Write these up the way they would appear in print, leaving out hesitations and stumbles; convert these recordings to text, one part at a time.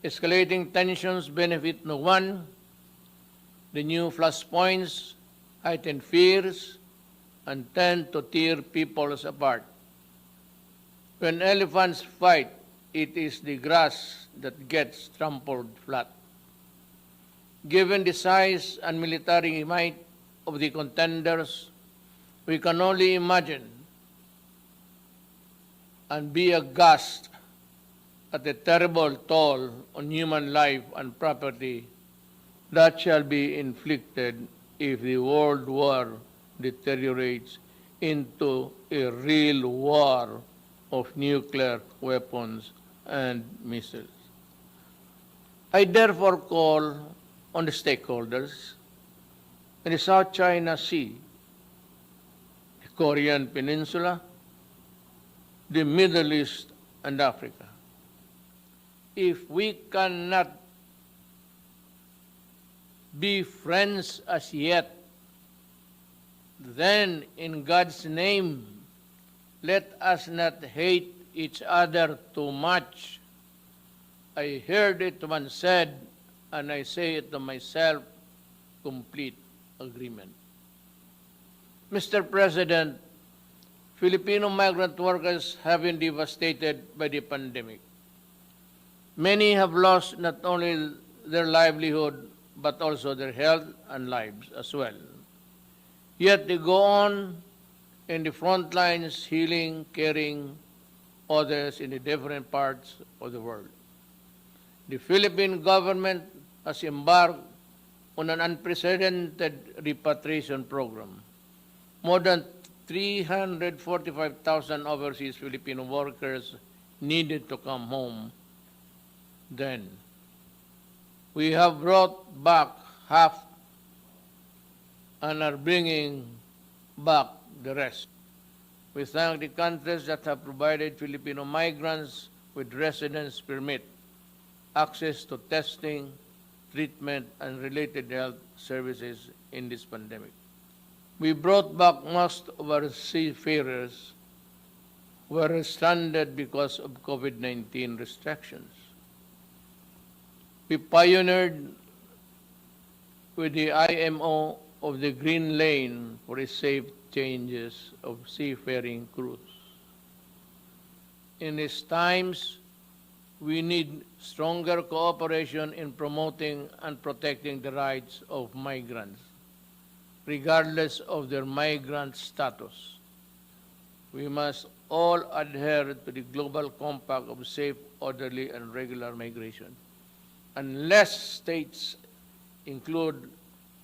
Escalating tensions benefit no one. The new flashpoints heighten fears and tend to tear peoples apart. When elephants fight, it is the grass that gets trampled flat. Given the size and military might of the contenders, we can only imagine and be aghast at the terrible toll on human life and property that shall be inflicted if the world war deteriorates into a real war of nuclear weapons and missiles. I therefore call on the stakeholders in the South China Sea, the Korean Peninsula, the Middle East, and Africa. If we cannot be friends as yet, then in God's name, let us not hate each other too much. I heard it once said, and I say it to myself, complete agreement. Mr. President, Filipino migrant workers have been devastated by the pandemic. Many have lost not only their livelihood, but also their health and lives as well. Yet they go on in the front lines, healing, caring others in the different parts of the world. The Philippine government has embarked on an unprecedented repatriation program. More than 345,000 overseas Filipino workers needed to come home then. We have brought back half and are bringing back the rest. We thank the countries that have provided Filipino migrants with residence permit, access to testing, treatment, and related health services in this pandemic. We brought back most of our seafarers who were stranded because of COVID-19 restrictions. We pioneered with the IMO of the Green Lane for the safe changes of seafaring crews. In these times, we need stronger cooperation in promoting and protecting the rights of migrants, regardless of their migrant status. We must all adhere to the global compact of safe, orderly, and regular migration. Unless states include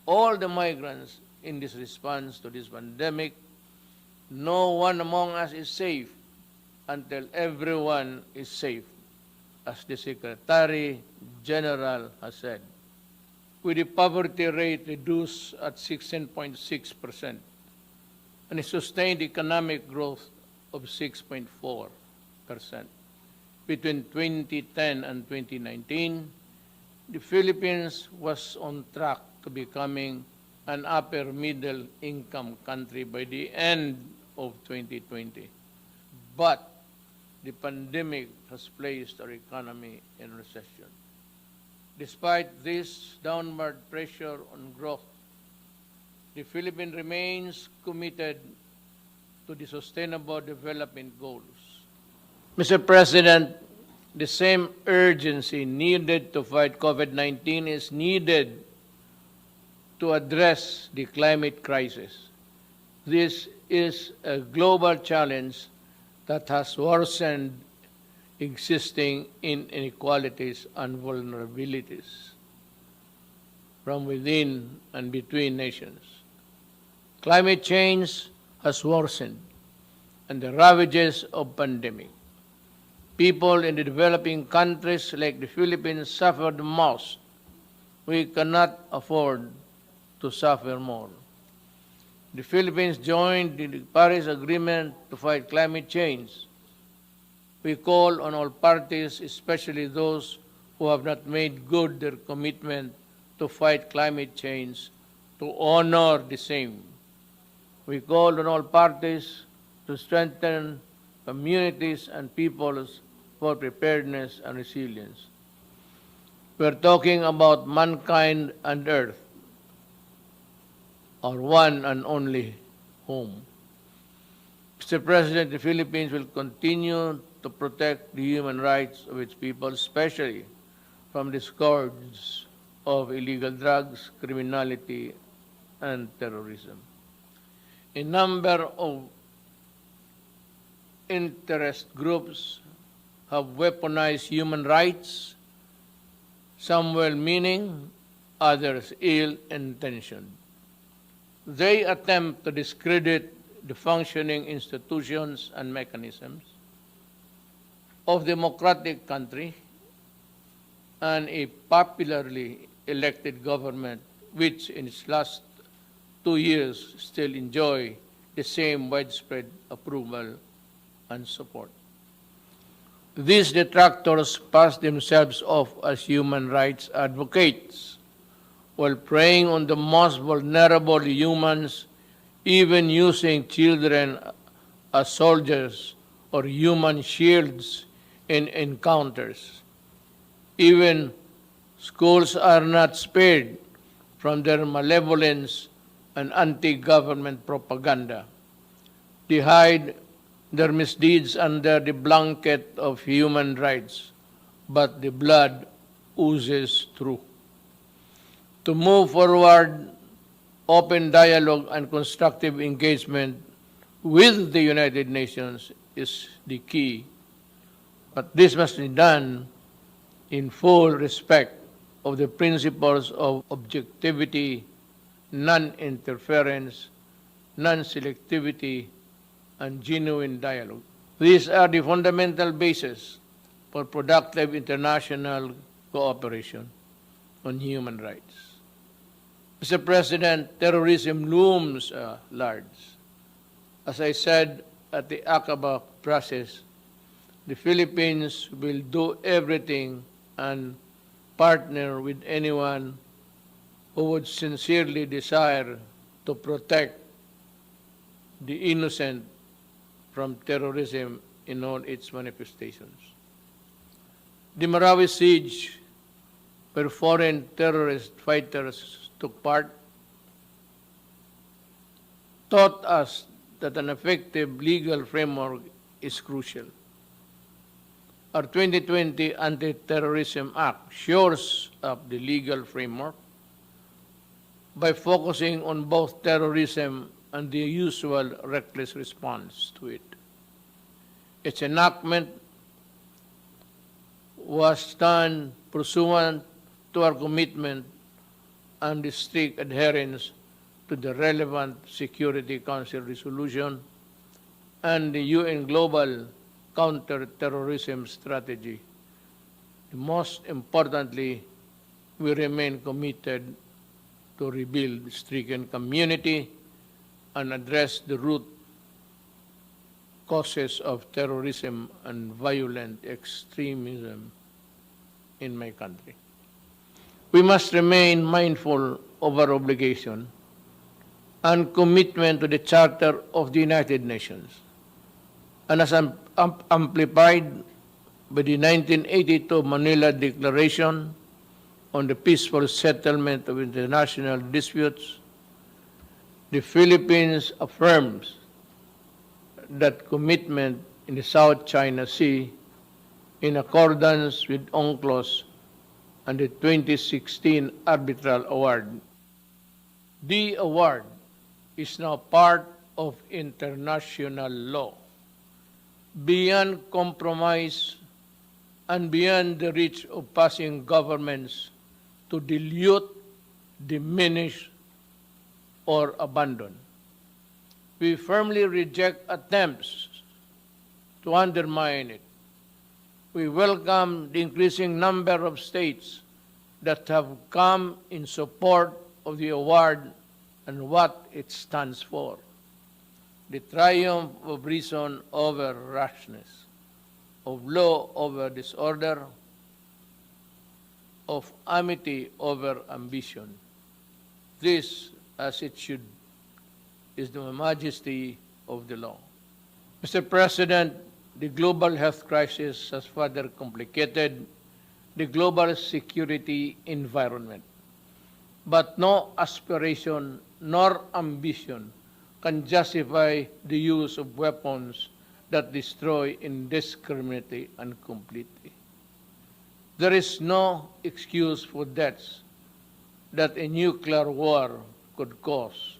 all the migrants in this response to this pandemic, no one among us is safe until everyone is safe, as the Secretary General has said. With the poverty rate reduced at 16.6% and a sustained economic growth of 6.4%. Between 2010 and 2019, the Philippines was on track to becoming an upper middle income country by the end of 2020. But the pandemic has placed our economy in recession. Despite this downward pressure on growth, the Philippines remains committed to the Sustainable Development Goals. Mr. President, the same urgency needed to fight COVID-19 is needed to address the climate crisis. This is a global challenge that has worsened existing inequalities and vulnerabilities from within and between nations. Climate change has worsened, and the ravages of pandemic. People in the developing countries like the Philippines suffer the most. We cannot afford to suffer more. The Philippines joined the Paris Agreement to fight climate change. We call on all parties, especially those who have not made good their commitment to fight climate change, to honor the same. We call on all parties to strengthen communities and peoples for preparedness and resilience. We're talking about mankind and Earth, our one and only home. Mr. President, the Philippines will continue to protect the human rights of its people, especially from the scourge of illegal drugs, criminality, and terrorism. A number of interest groups have weaponized human rights, some well-meaning, others ill-intentioned. They attempt to discredit the functioning institutions and mechanisms of democratic country and a popularly elected government which in its last 2 years still enjoy the same widespread approval and support. These detractors pass themselves off as human rights advocates while preying on the most vulnerable humans, even using children as soldiers or human shields in encounters. Even schools are not spared from their malevolence and anti-government propaganda. They hide their misdeeds under the blanket of human rights, but the blood oozes through. To move forward, open dialogue and constructive engagement with the United Nations is the key, but this must be done in full respect of the principles of objectivity, non-interference, non-selectivity, and genuine dialogue. These are the fundamental basis for productive international cooperation on human rights. Mr. President, terrorism looms large. As I said at the Aqaba process, the Philippines will do everything and partner with anyone who would sincerely desire to protect the innocent from terrorism in all its manifestations. The Marawi siege, where foreign terrorist fighters took part, taught us that an effective legal framework is crucial. Our 2020 Anti-Terrorism Act shores up the legal framework by focusing on both terrorism and the usual reckless response to it. Its enactment was done pursuant to our commitment and the strict adherence to the relevant Security Council resolution and the UN Global Counter-Terrorism Strategy. Most importantly, we remain committed to rebuild the stricken community and address the root causes of terrorism and violent extremism in my country. We must remain mindful of our obligation and commitment to the Charter of the United Nations, and as amplified by the 1982 Manila Declaration on the peaceful settlement of international disputes, the Philippines affirms that commitment in the South China Sea in accordance with UNCLOS and the 2016 Arbitral Award. The award is now part of international law, beyond compromise and beyond the reach of passing governments to dilute, diminish, or abandon. We firmly reject attempts to undermine it. We welcome the increasing number of states that have come in support of the award and what it stands for: the triumph of reason over rashness, of law over disorder, of amity over ambition. This, as it should, is the majesty of the law. Mr. President, the global health crisis has further complicated the global security environment. But no aspiration nor ambition can justify the use of weapons that destroy indiscriminately and completely. There is no excuse for deaths that a nuclear war could cause,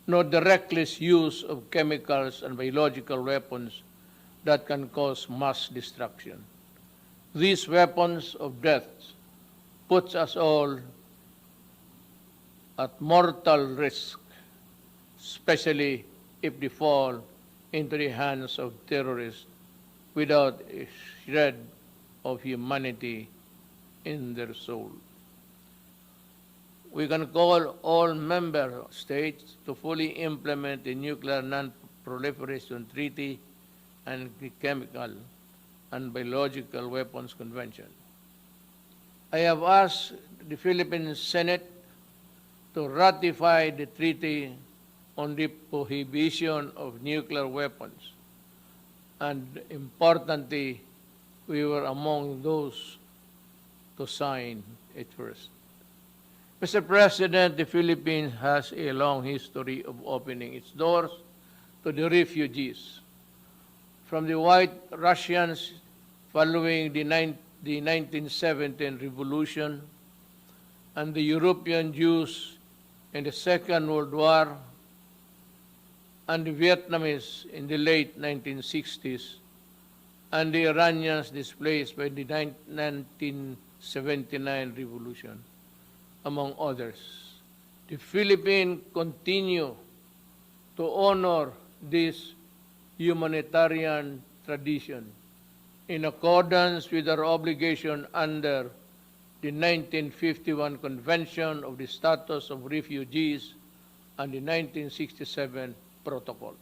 nor the reckless use of chemicals and biological weapons that can cause mass destruction. These weapons of death puts us all at mortal risk, especially if they fall into the hands of terrorists without a shred of humanity in their soul. We can call all member states to fully implement the Nuclear Non-Proliferation Treaty and the Chemical and Biological Weapons Convention. I have asked the Philippine Senate to ratify the treaty on the prohibition of nuclear weapons, and importantly, we were among those to sign it first. Mr. President, the Philippines has a long history of opening its doors to the refugees. From the White Russians following the 1917 revolution and the European Jews in the Second World War and the Vietnamese in the late 1960s and the Iranians displaced by the 1979 revolution, among others. The Philippines continue to honor this humanitarian tradition in accordance with our obligation under the 1951 Convention of the Status of Refugees and the 1967 Protocol.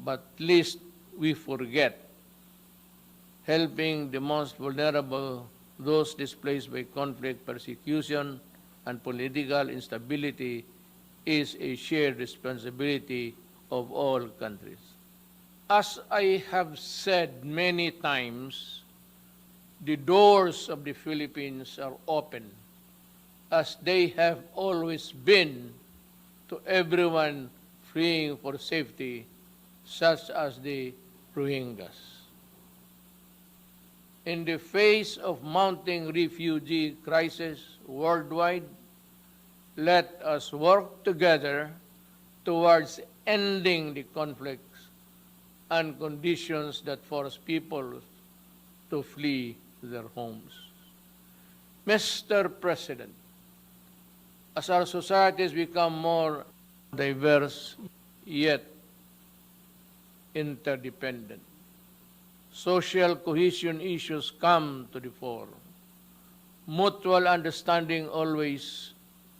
But least we forget helping the most vulnerable, those displaced by conflict, persecution, and political instability is a shared responsibility of all countries. As I have said many times, the doors of the Philippines are open, as they have always been, to everyone fleeing for safety, such as the Rohingyas. In the face of mounting refugee crisis worldwide, let us work together towards ending the conflicts and conditions that force people to flee their homes. Mr. President, as our societies become more diverse yet interdependent, social cohesion issues come to the fore. Mutual understanding always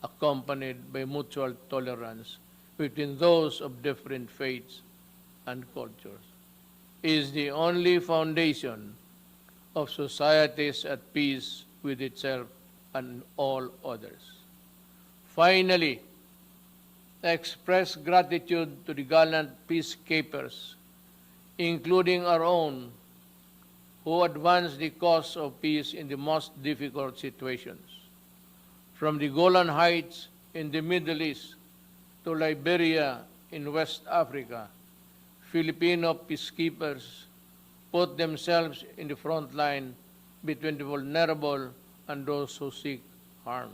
accompanied by mutual tolerance between those of different faiths and cultures is the only foundation of societies at peace with itself and all others. Finally, I express gratitude to the gallant peacekeepers, including our own, who advance the cause of peace in the most difficult situations. From the Golan Heights in the Middle East to Liberia in West Africa, Filipino peacekeepers put themselves in the front line between the vulnerable and those who seek harm.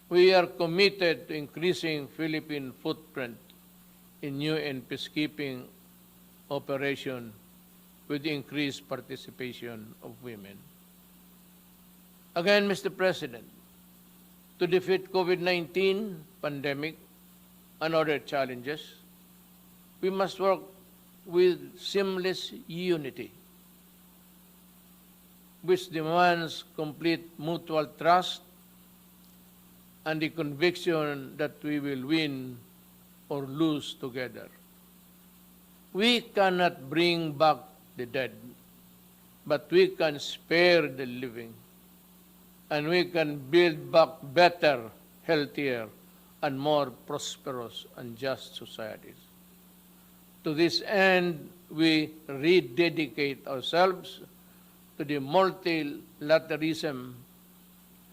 We are committed to increasing Philippine footprint in UN peacekeeping operation with increased participation of women. Again, Mr. President, to defeat COVID-19 pandemic and other challenges, we must work with seamless unity, which demands complete mutual trust and the conviction that we will win or lose together. We cannot bring back the dead, but we can spare the living, and we can build back better, healthier, and more prosperous and just societies. To this end, we rededicate ourselves to the multilateralism,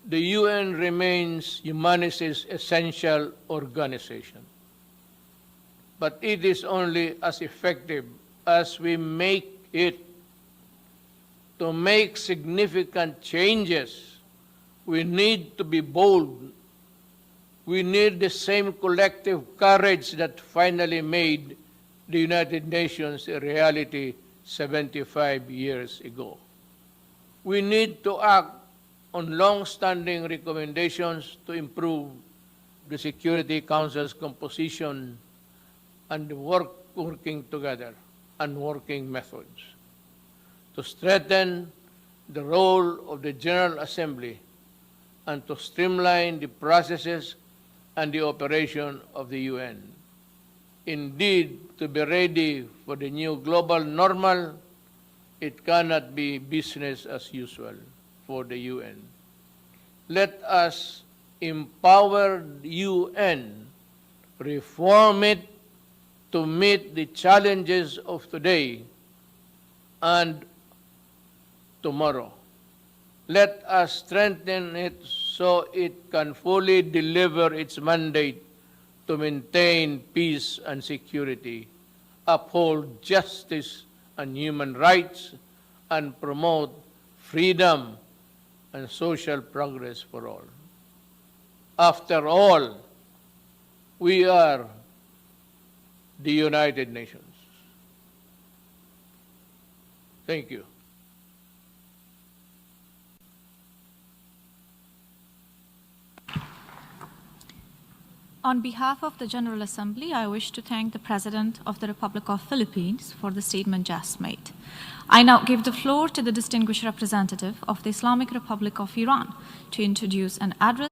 the UN remains humanity's essential organization. But it is only as effective as we make it. To make significant changes, we need to be bold. We need the same collective courage that finally made the United Nations a reality 75 years ago. We need to act on long-standing recommendations to improve the Security Council's composition and working together and working methods, to strengthen the role of the General Assembly and to streamline the processes and the operation of the UN. Indeed, to be ready for the new global normal, it cannot be business as usual for the UN. Let us empower the UN, reform it to meet the challenges of today and tomorrow. Let us strengthen it so it can fully deliver its mandate to maintain peace and security, uphold justice and human rights, and promote freedom and social progress for all. After all, we are the United Nations. Thank you. On behalf of the General Assembly, I wish to thank the President of the Republic of Philippines for the statement just made. I now give the floor to the distinguished representative of the Islamic Republic of Iran to introduce an address